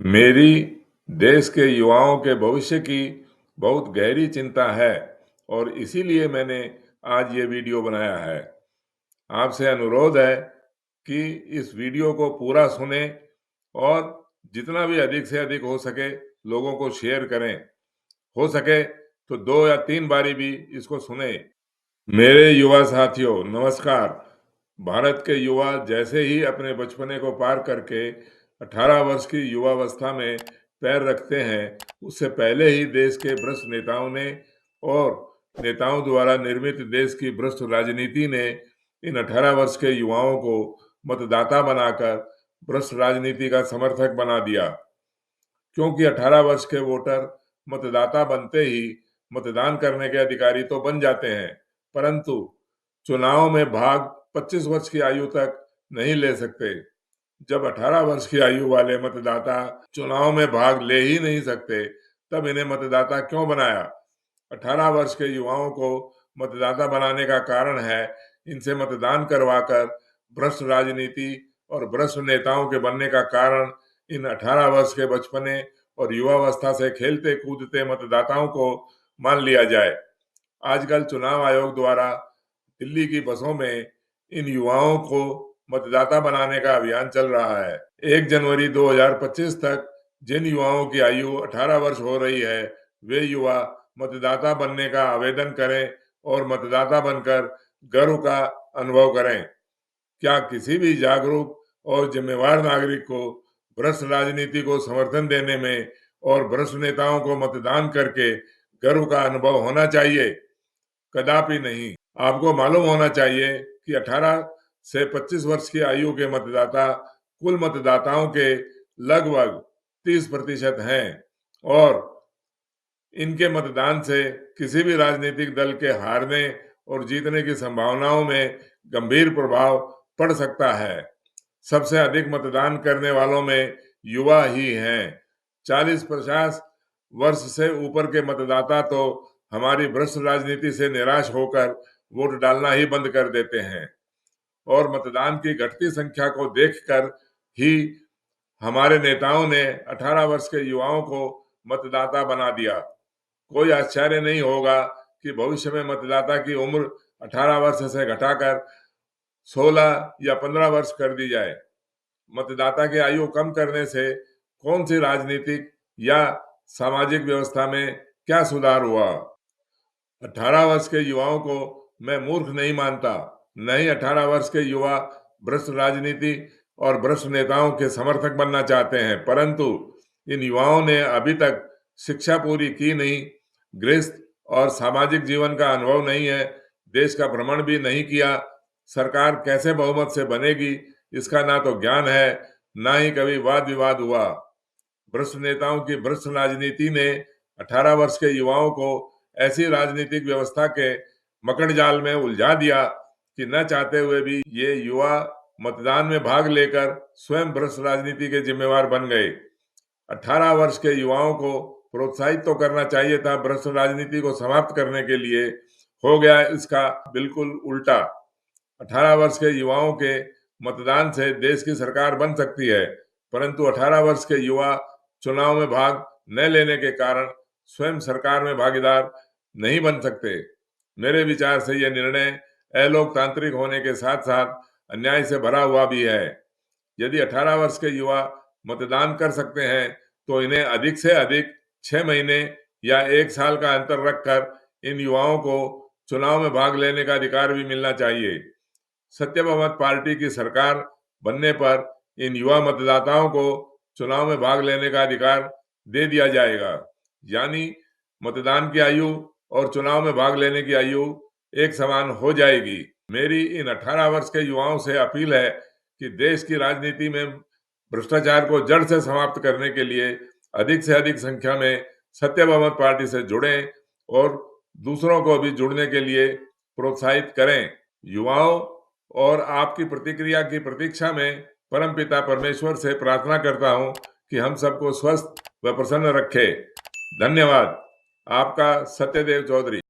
मेरी देश के युवाओं के भविष्य की बहुत गहरी चिंता है और इसीलिए मैंने आज ये वीडियो बनाया है। आपसे अनुरोध है कि इस वीडियो को पूरा सुने और जितना भी अधिक से अधिक हो सके लोगों को शेयर करें। हो सके तो 2 या 3 बारी भी इसको सुने। मेरे युवा साथियों, नमस्कार। भारत के युवा जैसे ही अपने बचपने को पार करके 18 वर्ष की युवावस्था में पैर रखते हैं, उससे पहले ही देश के भ्रष्ट नेताओं ने और नेताओं द्वारा निर्मित देश की भ्रष्ट राजनीति ने इन 18 वर्ष के युवाओं को मतदाता बनाकर भ्रष्ट राजनीति का समर्थक बना दिया। क्योंकि 18 वर्ष के वोटर मतदाता बनते ही मतदान करने के अधिकारी तो बन जाते हैं, परंतु चुनाव में भाग 25 वर्ष की आयु तक नहीं ले सकते। जब 18 वर्ष की आयु वाले मतदाता चुनाव में भाग ले ही नहीं सकते, तब इन्हें मतदाता क्यों बनाया? 18 वर्ष के युवाओं को मतदाता बनाने का कारण है इनसे मतदान करवाकर भ्रष्ट राजनीति और भ्रष्ट नेताओं के बनने का कारण इन 18 वर्ष के बचपने और युवावस्था से खेलते कूदते मतदाताओं को मान लिया जाए। आजकल चुनाव आयोग द्वारा दिल्ली की बसों में इन युवाओं को मतदाता बनाने का अभियान चल रहा है। 1 जनवरी 2025 तक जिन युवाओं की आयु 18 वर्ष हो रही है, वे युवा मतदाता बनने का आवेदन करें और मतदाता बनकर गर्व का अनुभव करें। क्या किसी भी जागरूक और जिम्मेवार नागरिक को भ्रष्ट राजनीति को समर्थन देने में और भ्रष्ट नेताओं को मतदान करके गर्व का अनुभव होना चाहिए? कदापि नहीं। आपको मालूम होना चाहिए कि 18 से 25 वर्ष की आयु के मतदाता कुल मतदाताओं के लगभग 30% हैं और इनके मतदान से किसी भी राजनीतिक दल के हारने और जीतने की संभावनाओं में गंभीर प्रभाव पड़ सकता है। सबसे अधिक मतदान करने वालों में युवा ही हैं। 40-50 वर्ष से ऊपर के मतदाता तो हमारी भ्रष्ट राजनीति से निराश होकर वोट डालना ही बंद कर देते हैं और मतदान की घटती संख्या को देखकर ही हमारे नेताओं ने 18 वर्ष के युवाओं को मतदाता बना दिया। कोई आश्चर्य नहीं होगा कि भविष्य में मतदाता की उम्र 18 वर्ष से घटाकर 16 या 15 वर्ष कर दी जाए। मतदाता की आयु कम करने से कौन सी राजनीतिक या सामाजिक व्यवस्था में क्या सुधार हुआ? 18 वर्ष के युवाओं को मैं मूर्ख नहीं मानता। नहीं, 18 वर्ष के युवा भ्रष्ट राजनीति और भ्रष्ट नेताओं के समर्थक बनना चाहते हैं, परंतु इन युवाओं ने अभी तक शिक्षा पूरी की नहीं, गृहस्थ और सामाजिक जीवन का अनुभव नहीं है, देश का भ्रमण भी नहीं किया, सरकार कैसे बहुमत से बनेगी इसका ना तो ज्ञान है, ना ही कभी वाद विवाद हुआ। भ्रष्ट नेताओं की भ्रष्ट राजनीति ने 18 वर्ष के युवाओं को ऐसी राजनीतिक व्यवस्था के मकड़जाल में उलझा दिया कि न चाहते हुए भी ये युवा मतदान में भाग लेकर स्वयं भ्रष्ट राजनीति के जिम्मेवार बन गए। 18 वर्ष के युवाओं को प्रोत्साहित तो करना चाहिए था भ्रष्ट राजनीति को समाप्त करने के लिए, हो गया इसका बिल्कुल उल्टा। 18 वर्ष के युवाओं के मतदान से देश की सरकार बन सकती है, परंतु 18 वर्ष के युवा चुनाव में भाग न लेने के कारण स्वयं सरकार में भागीदार नहीं बन सकते। मेरे विचार से यह निर्णय अलोकतांत्रिक होने के साथ साथ अन्याय से भरा हुआ भी है। यदि 18 वर्ष के युवा मतदान कर सकते हैं तो इन्हें अधिक से अधिक 6 महीने या 1 साल का अंतर रखकर इन युवाओं को चुनाव में भाग लेने का अधिकार भी मिलना चाहिए। सत्य बहुमत पार्टी की सरकार बनने पर इन युवा मतदाताओं को चुनाव में भाग लेने का अधिकार दे दिया जाएगा, यानी मतदान की आयु और चुनाव में भाग लेने की आयु एक समान हो जाएगी। मेरी इन 18 वर्ष के युवाओं से अपील है कि देश की राजनीति में भ्रष्टाचार को जड़ से समाप्त करने के लिए अधिक से अधिक संख्या में सत्य बहुमत पार्टी से जुड़ें और दूसरों को भी जुड़ने के लिए प्रोत्साहित करें। युवाओं और आपकी प्रतिक्रिया की प्रतीक्षा में परमपिता परमेश्वर से प्रार्थना करता हूं कि हम सबको स्वस्थ व प्रसन्न रखे। धन्यवाद। आपका सत्यदेव चौधरी।